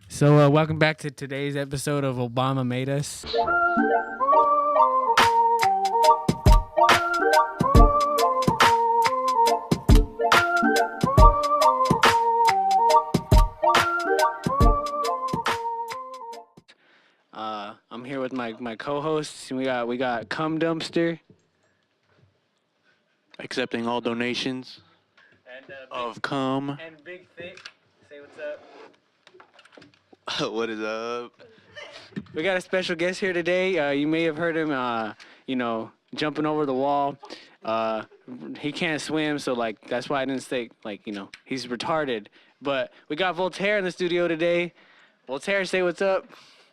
So, welcome back to today's episode of Obama Made Us. I'm here with my co-hosts. We got Cum Dumpster Accepting all donations and of cum. and Big Thick. Say what's up. What is up? We got a special guest here today. You may have heard him, jumping over the wall. He can't swim, so that's why I didn't say he's retarded. But we got Voltaire in the studio today. Voltaire, say what's up.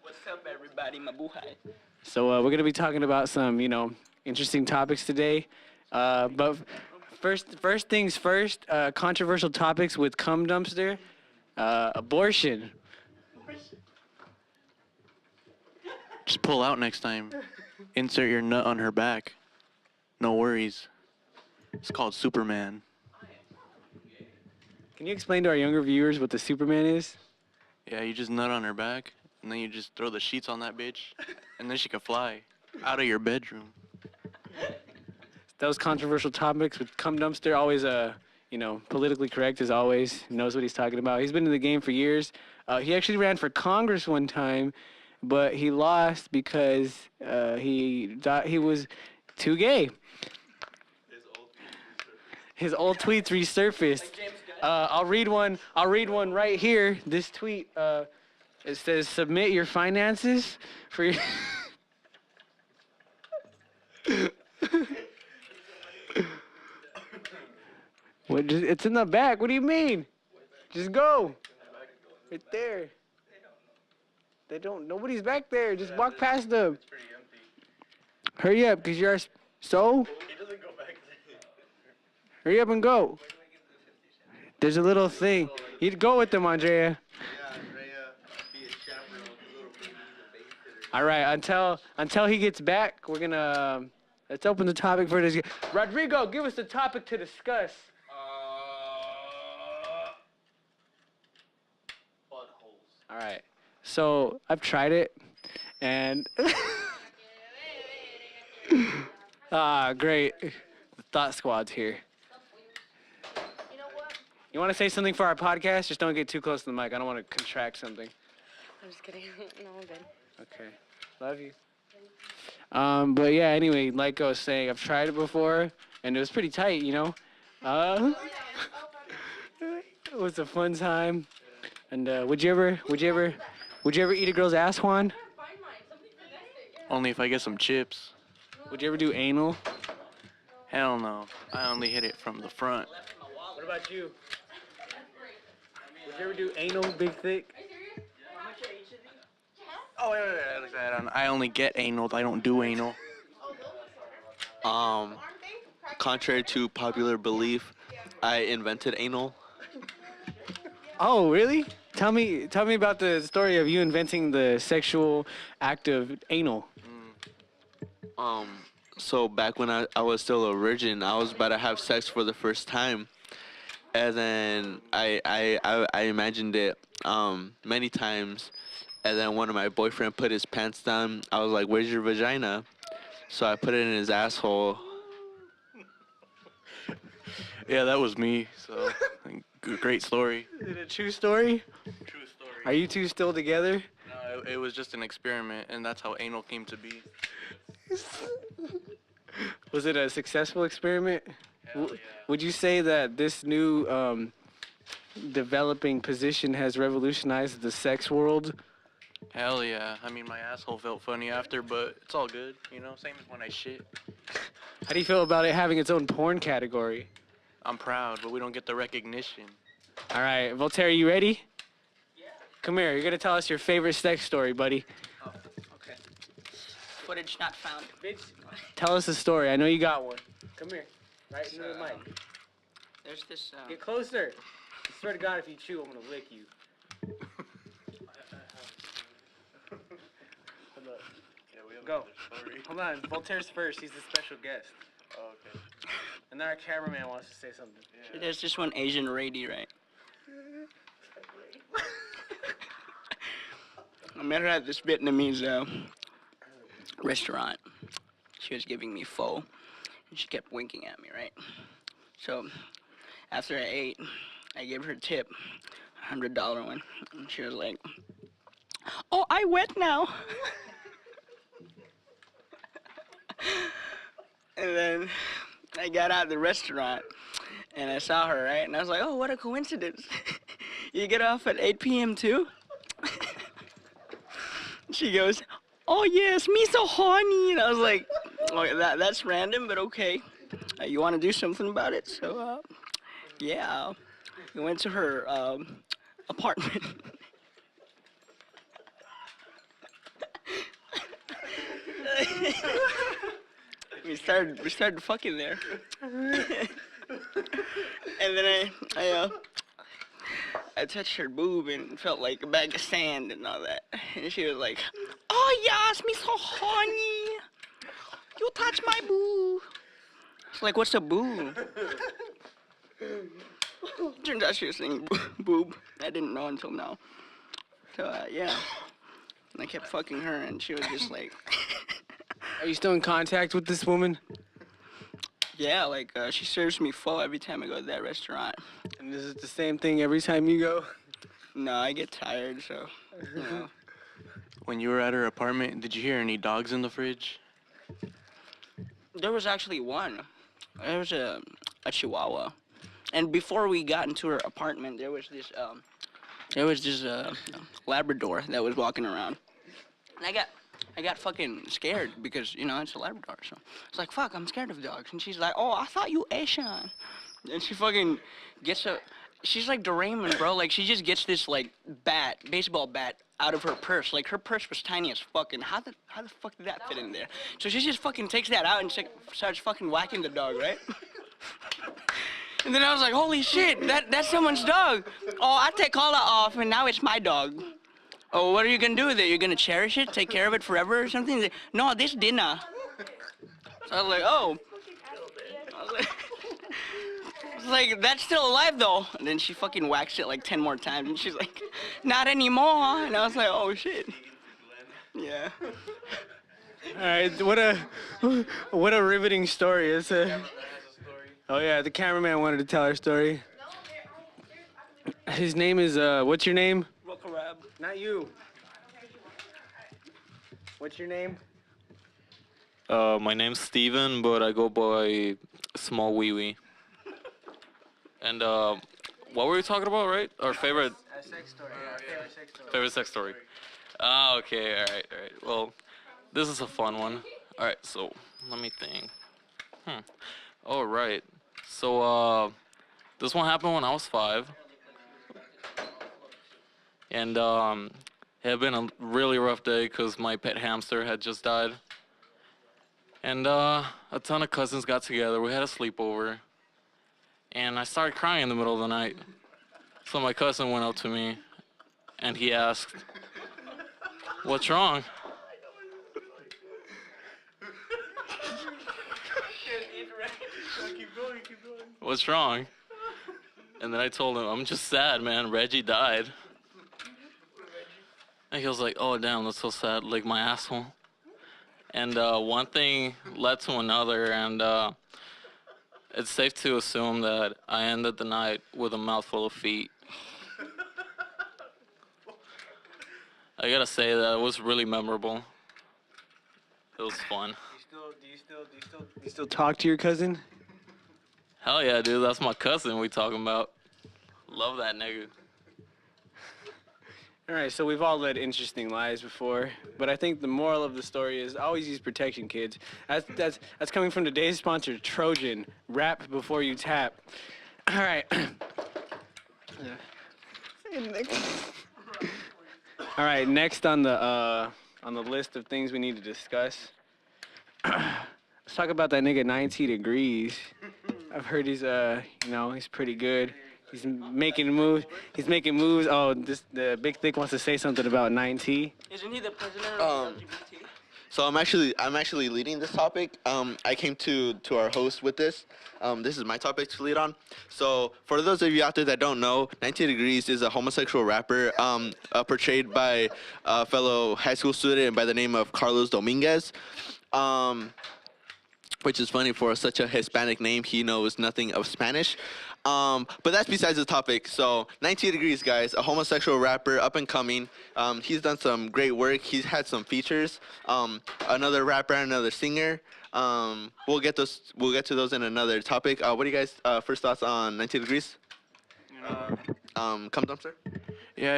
What's up, everybody? Mabuhay. So we're gonna be talking about some interesting topics today. But first things first. Controversial topics with Cum Dumpster. Abortion. Just pull out next time. Insert your nut on her back. No worries. It's called Superman. Can you explain to our younger viewers what the Superman is? Yeah, you just nut on her back, and then you just throw the sheets on that bitch, and then she can fly out of your bedroom. Those controversial topics with Cum Dumpster, always politically correct as always. Knows what he's talking about. He's been in the game for years. He actually ran for Congress one time, but he lost because he thought he was too gay. His old tweets resurfaced. I'll read one. I'll read one right here. This tweet. It says, "Submit your finances for your." What? It's in the back. What do you mean? Just go. Right there. They don't. Nobody's back there. Just walk past them. Hurry up, cause you're. So. Hurry up and go. There's a little thing. You'd go with them, Andrea. All right. Until he gets back, we're gonna let's open the topic for this. Rodrigo, give us the topic to discuss. All right. So I've tried it, and great. The Thought Squad's here. You want to say something for our podcast? Just don't get too close to the mic. I don't want to contract something. I'm just kidding. No, I'm good. Okay. Love you. But yeah, anyway, like I was saying, I've tried it before, and it was pretty tight, It was a fun time. And would you ever eat a girl's ass, Juan? Only if I get some chips. Would you ever do anal? Hell no. I only hit it from the front. What about you? Would you ever do anal, Big Thick? Oh, wait. I only get anal. I don't do anal. Contrary to popular belief, I invented anal. Oh, really? Tell me about the story of you inventing the sexual act of anal. So back when I was still a virgin, I was about to have sex for the first time. And then I imagined it many times. And then one of my boyfriend put his pants down. I was like, "Where's your vagina?" So I put it in his asshole. Yeah, that was me. So, great story. Is it a true story? True story. Are you two still together? No, it was just an experiment, and that's how anal came to be. Was it a successful experiment? Hell yeah. Would you say that this new developing position has revolutionized the sex world? Hell yeah. I mean, my asshole felt funny after, but it's all good. Same as when I shit. How do you feel about it having its own porn category? I'm proud, but we don't get the recognition. All right, Voltaire, you ready? Yeah. Come here. You're gonna tell us your favorite sex story, buddy. Oh, okay. Footage not found. Tell us a story. I know you got one. Come here. Right into the mic. There's this. Get closer. I swear to God, if you chew, I'm gonna lick you. Go. Hold on. Voltaire's first. He's the special guest. Oh, okay. And then our cameraman wants to say something. There's this one Asian lady, right? I met her at this Vietnamese restaurant. She was giving me pho, and she kept winking at me, right? So after I ate, I gave her a tip, $100 one, and she was like, "Oh, I wet now." And then I got out of the restaurant, and I saw her, right? And I was like, "Oh, what a coincidence! You get off at 8 p.m. too?" She goes, "Oh yes, me so horny." And I was like, "Oh, that's random, but okay. You want to do something about it?" So, yeah, we went to her apartment. we started fucking there. And then I touched her boob and felt like a bag of sand and all that. And she was like, "Oh yes, me so horny. You touch my boob." It's like, "What's a boob?" Turns out she was saying boob. I didn't know until now. So yeah, and I kept fucking her, and she was just like, Are you still in contact with this woman? yeah, like she serves me pho every time I go to that restaurant. And this is the same thing every time you go? No, I get tired, so you know. When you were at her apartment, did you hear any dogs in the fridge? There was actually one. There was a Chihuahua, and before we got into her apartment, there was this Labrador that was walking around, and I got fucking scared because you know it's a Labrador, so it's like fuck, I'm scared of dogs, and she's like, "Oh, I thought you Asian," and she fucking gets a. She's like Doraemon, bro. Like she just gets this like baseball bat out of her purse. Like her purse was tiny as fuck, and how the fuck did that fit in there? So she just fucking takes that out and starts fucking whacking the dog, right? And then I was like, "Holy shit, that's someone's dog." "Oh, I take collar off, and now it's my dog." "Oh, what are you gonna do with it? You're gonna cherish it, take care of it forever or something?" "No, this dinner." So I was like, "Oh." I was like, "That's still alive though." And then she fucking whacks it like 10 more times, and she's like, "Not anymore." And I was like, "Oh shit." Yeah. All right, what a riveting story. It's a. Oh yeah, the cameraman wanted to tell our story. His name is what's your name? Rokarab. Not you. What's your name? My name's Steven, but I go by Small Wee Wee. And what were we talking about, right? Our favorite Sex story. favorite sex story. Ah, okay, all right. Well, this is a fun one. All right, so let me think. All right. So this one happened when I was 5, and it had been a really rough day because my pet hamster had just died. And a ton of cousins got together. We had a sleepover. And I started crying in the middle of the night. So my cousin went up to me and he asked, "What's wrong?" "What's wrong?" And then I told him, "I'm just sad, man. Reggie died." And he was like, "Oh, damn, that's so sad. Like my asshole." And one thing led to another, and it's safe to assume that I ended the night with a mouthful of feet. I gotta say that it was really memorable. It was fun. Do you still talk to your cousin? Hell yeah, dude. That's my cousin we talking about. Love that nigga. All right, so we've all led interesting lives before, but I think the moral of the story is always use protection, kids. That's coming from today's sponsor, Trojan. Rap before you tap. All right. All right, next on the list of things we need to discuss. Let's talk about that nigga 90 Degrees. I've heard he's he's pretty good. He's making moves. Oh, the Big Thick wants to say something about 9T. Isn't he the president of LGBT? So I'm actually leading this topic. I came to our host with this. This is my topic to lead on. So for those of you out there that don't know, 90 Degrees is a homosexual rapper portrayed by a fellow high school student by the name of Carlos Dominguez. Which is funny for such a Hispanic name. He knows nothing of Spanish. But that's besides the topic. So 90 Degrees, guys, a homosexual rapper, up and coming. He's done some great work. He's had some features. Another rapper and another singer. We'll get to those in another topic. What do you guys first thoughts on 90 Degrees? Come dumpster. Yeah,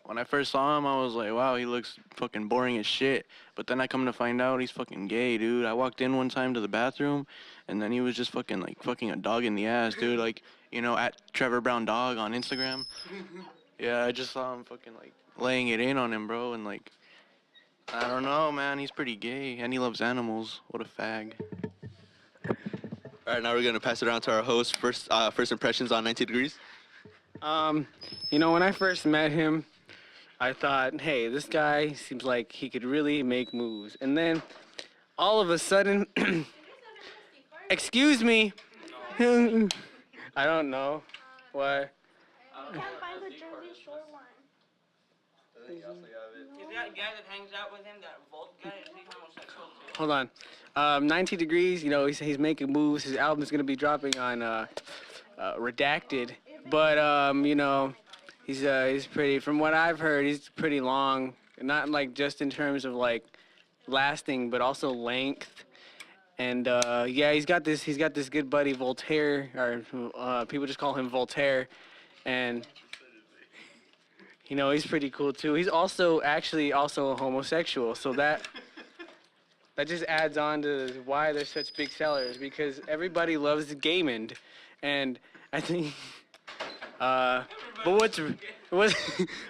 when I first saw him, I was like, wow, he looks fucking boring as shit. But then I come to find out he's fucking gay, dude. I walked in one time to the bathroom, and then he was just fucking a dog in the ass, dude. Like, at Trevor Brown Dog on Instagram. Yeah, I just saw him fucking laying it in on him, bro. And I don't know, man. He's pretty gay, and he loves animals. What a fag. All right, now we're gonna pass it around to our host. First impressions on 90 Degrees. When I first met him, I thought, hey, this guy seems like he could really make moves. And then all of a sudden, excuse me, I don't know why. Can't find the Jersey Shore one. Is that guy that hangs out with him, that Volt guy, is he homosexual too? Hold on. 90 Degrees, he's making moves. His album's going to be dropping on Redacted. But, he's pretty, from what I've heard, he's pretty long. Not just in terms of lasting, but also length. And he's got this good buddy Voltaire, or people just call him Voltaire. And he's pretty cool too. He's also a homosexual, so that just adds on to why they're such big sellers, because everybody loves Gaymond. And I think but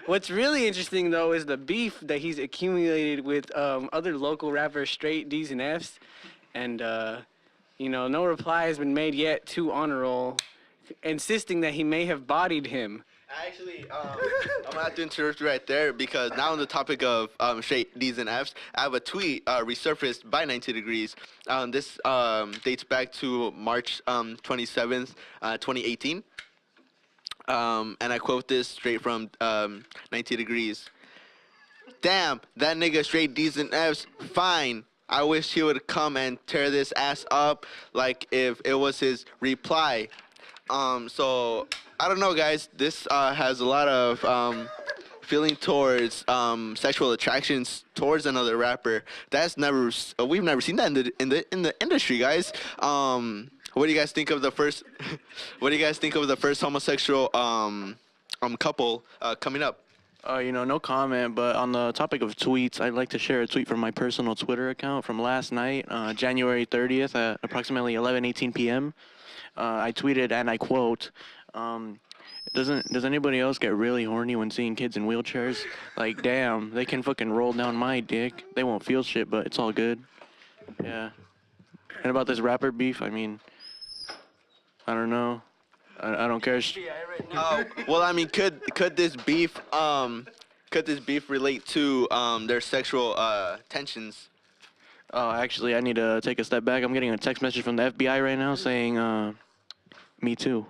what's really interesting though is the beef that he's accumulated with other local rappers, Straight D's and F's, and no reply has been made yet to Honor Roll, insisting that he may have bodied him. Actually, I'm gonna have to interrupt you right there, because now on the topic of Straight D's and F's, I have a tweet resurfaced by 90 Degrees. This dates back to March 27th, 2018. And I quote this straight from 90 Degrees. Damn, that nigga Straight D's and F's, fine. I wish he would come and tear this ass up like if it was his reply. So, I don't know, guys. This has a lot of feeling towards sexual attractions towards another rapper. We've never seen that in the industry, guys. What do you guys think of the first? What do you guys think of the first homosexual couple coming up? No comment, but on the topic of tweets, I'd like to share a tweet from my personal Twitter account from last night, January 30th at approximately 11:18 p.m. I tweeted, and I quote, does anybody else get really horny when seeing kids in wheelchairs? Like, damn, they can fucking roll down my dick. They won't feel shit, but it's all good. Yeah. And about this rapper beef, I mean, I don't know. I don't care. Well, I mean, could this beef relate to their sexual tensions? Oh, actually, I need to take a step back. I'm getting a text message from the FBI right now saying, me too.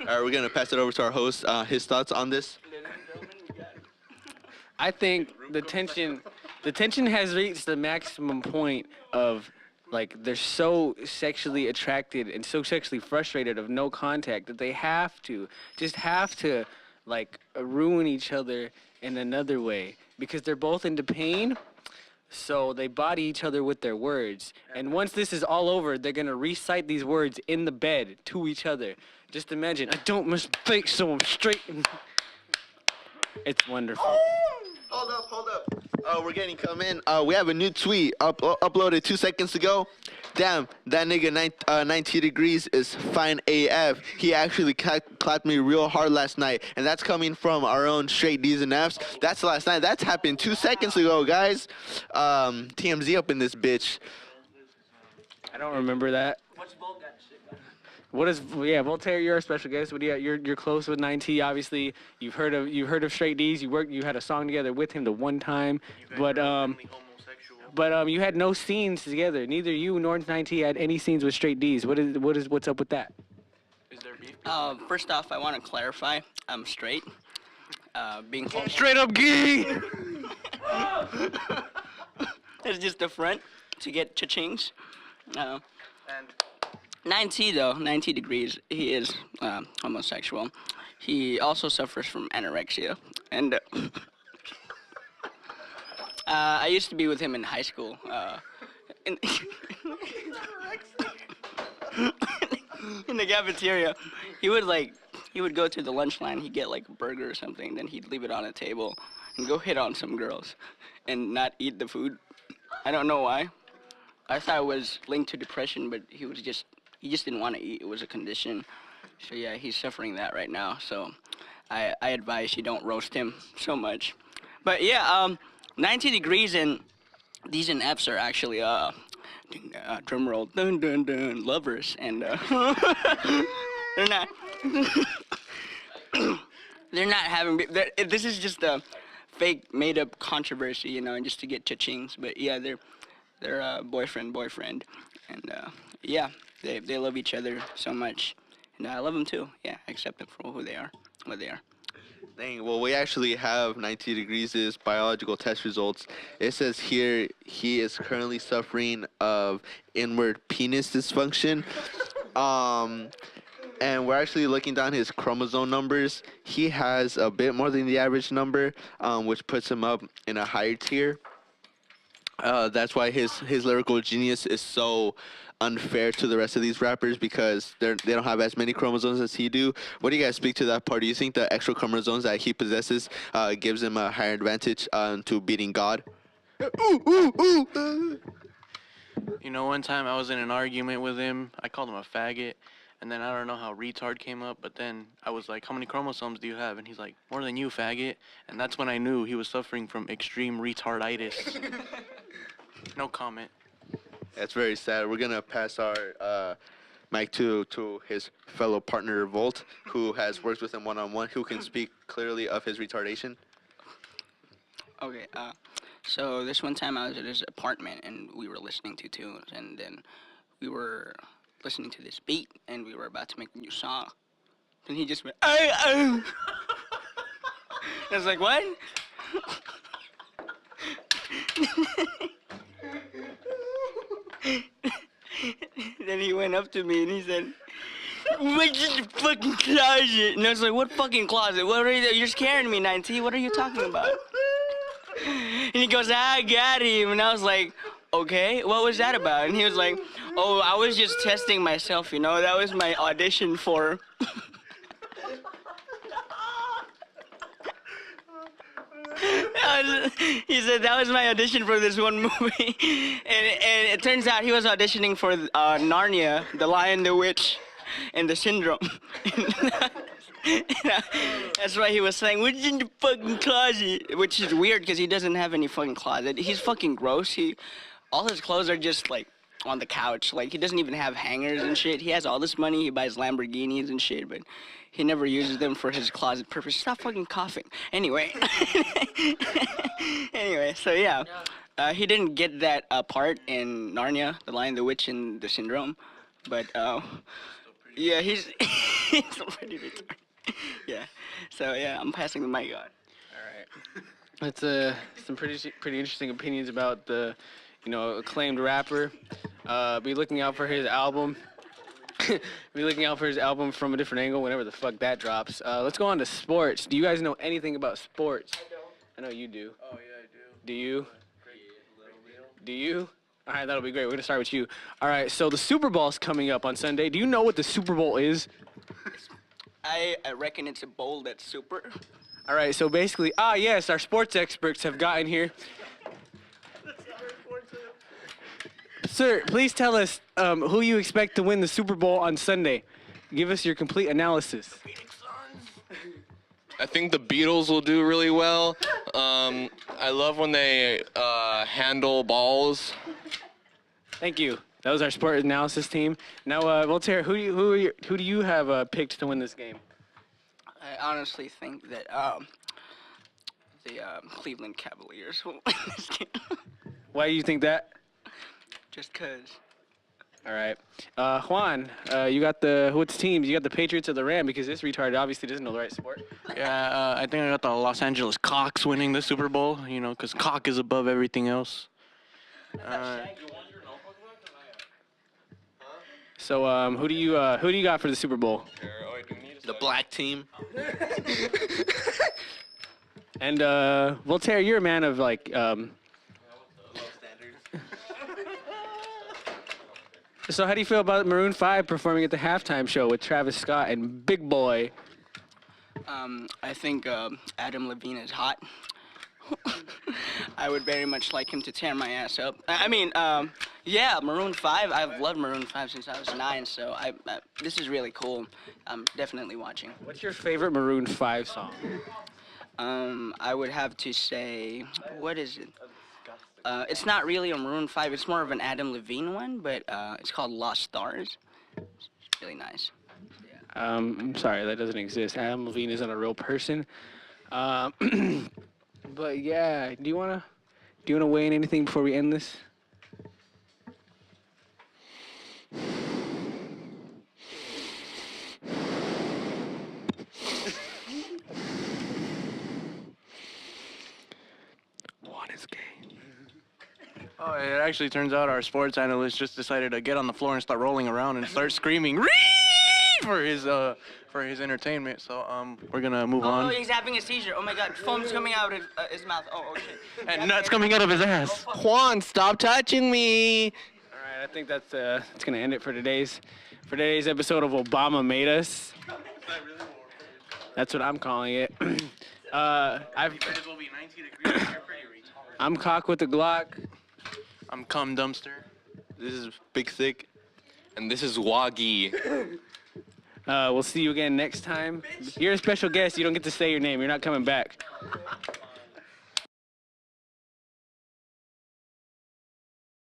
All right, we're gonna pass it over to our host. His thoughts on this. I think the tension has reached the maximum point of they're so sexually attracted and so sexually frustrated of no contact that they have to ruin each other in another way, because they're both into pain. So they body each other with their words. And once this is all over, they're going to recite these words in the bed to each other. Just imagine, I don't mistake, so I'm straight. It's wonderful. Hold up. We're getting come in. We have a new tweet uploaded 2 seconds ago. Damn, that nigga 90 Degrees is fine AF. He actually clapped me real hard last night. And that's coming from our own Straight D's and F's. That's last night. That's happened 2 seconds ago, guys. TMZ up in this bitch. I don't remember that. What's Volt got to say about it? What is Voltaire? You're a special guest. What do you're close with 9T. Obviously, you've heard of Straight D's. You had a song together with him the one time, but you had no scenes together. Neither you nor 9T had any scenes with Straight D's. What's up with that? Is there beef? First off, I want to clarify. I'm straight. Being Straight up gay. It's just the front to get cha-chings. And 9T though, 90 degrees, he is homosexual. He also suffers from anorexia. And I used to be with him in high school. In, in the cafeteria. He would go to the lunch line, he'd get like a burger or something, then he'd leave it on a table and go hit on some girls and not eat the food. I don't know why. I thought it was linked to depression, but he just didn't want to eat. It was a condition. So yeah, he's suffering that right now. So I advise you don't roast him so much. But yeah, 90 degrees and D's and F's are actually drum roll, dun dun dun, lovers, and they're not they're not having. This is just a fake, made up controversy, you know, just to get cha-chings. But yeah, they're boyfriend, and yeah, they love each other so much, and I love them too. Yeah, I accept them for who they are, what they are. Dang, well, we actually have 90 Degrees' biological test results. It says here he is currently suffering of inward penis dysfunction. And we're actually looking down his chromosome numbers. He has a bit more than the average number, which puts him up in a higher tier. That's why his lyrical genius is so unfair to the rest of these rappers, because they don't have as many chromosomes as he do. What do you guys speak to that part? Do you think the extra chromosomes that he possesses gives him a higher advantage to beating God? you know, one time I was in an argument with him. I called him a faggot. And then I don't know how retard came up, but then I was like, how many chromosomes do you have? And he's like, more than you, faggot. And that's when I knew he was suffering from extreme retarditis. No comment. That's very sad. We're going to pass our mic to his fellow partner, Volt, who has worked with him one-on-one, who can speak clearly of his retardation. Okay, so this one time I was at his apartment, and we were listening to tunes, and then we were listening to this beat, and we were about to make a new song. And he just went, I was like, what? Then he went up to me and he said, what's in the fucking closet? And I was like, what fucking closet? What are you, you're scaring me, 9T. What are you talking about? And he goes, I got him. And I was like, okay, what was that about? And he was like, oh, I was just testing myself, you know? That was my audition for... He said that was my audition for this one movie. And it turns out he was auditioning for Narnia, The Lion, the Witch, and the Syndrome. That's why he was saying, what's in the fucking closet? Which is weird because he doesn't have any fucking closet. He's fucking gross. All his clothes are just like on the couch. Like, he doesn't even have hangers and shit. He has all this money. He buys Lamborghinis and shit, but he never uses them for his closet purpose. Stop fucking coughing. Anyway. So yeah. He didn't get that part in Narnia, The Lion, the Witch, and the Syndrome. But, yeah, he's pretty retarded. Yeah. So, yeah, I'm passing the mic on. All right. That's some pretty interesting opinions about the, acclaimed rapper. Be looking out for his album. Be looking out for his album from a different angle whenever the fuck that drops. Let's go on to sports. Do you guys know anything about sports? I know you do. Oh, yeah, I do. Do you? Do you? All right, that'll be great. We're going to start with you. All right, so the Super Bowl's coming up on Sunday. Do you know what the Super Bowl is? I reckon it's a bowl that's super. All right, so basically, yes, our sports experts have gotten here. Sir, please tell us who you expect to win the Super Bowl on Sunday. Give us your complete analysis. I think the Beatles will do really well. I love when they handle balls. Thank you. That was our sport analysis team. Now, Voltaire, who do you have picked to win this game? I honestly think that the Cleveland Cavaliers will win this game. Why do you think that? Just 'cause. All right. Juan, you got what's teams? You got the Patriots or the Rams? Because this retard obviously doesn't know the right sport. Yeah, I think I got the Los Angeles Cox winning the Super Bowl, you know, because cock is above everything else. So, who do you got for the Super Bowl? The black team. And Voltaire, you're a man of like. So, how do you feel about Maroon 5 performing at the halftime show with Travis Scott and Big Boy? I think Adam Levine is hot. I would very much like him to tear my ass up. I mean, yeah, Maroon 5. I've loved Maroon 5 since I was 9, so this is really cool. I'm definitely watching. What's your favorite Maroon 5 song? I would have to say, what is it? It's not really a Maroon 5. It's more of an Adam Levine one, but it's called Lost Stars. It's really nice. I'm sorry, that doesn't exist. Adam Levine isn't a real person. But yeah, do you wanna weigh in anything before we end this? One is gay. Oh, it actually turns out our sports analyst just decided to get on the floor and start rolling around and start screaming "Ree!" for his entertainment. So we're gonna move Oh, on. he's having a seizure. Oh my God, foam's coming out of his mouth. Oh shit. And nuts coming out of his ass. Juan, stop touching me. All right, I think that's gonna end it for today's episode of Obama Made Us. That's what I'm calling it. I'm Cock with the Glock. I'm cum dumpster. This is Big Thick. And this is Wagi. We'll see you again next time. You're a special guest. You don't get to say your name. You're not coming back.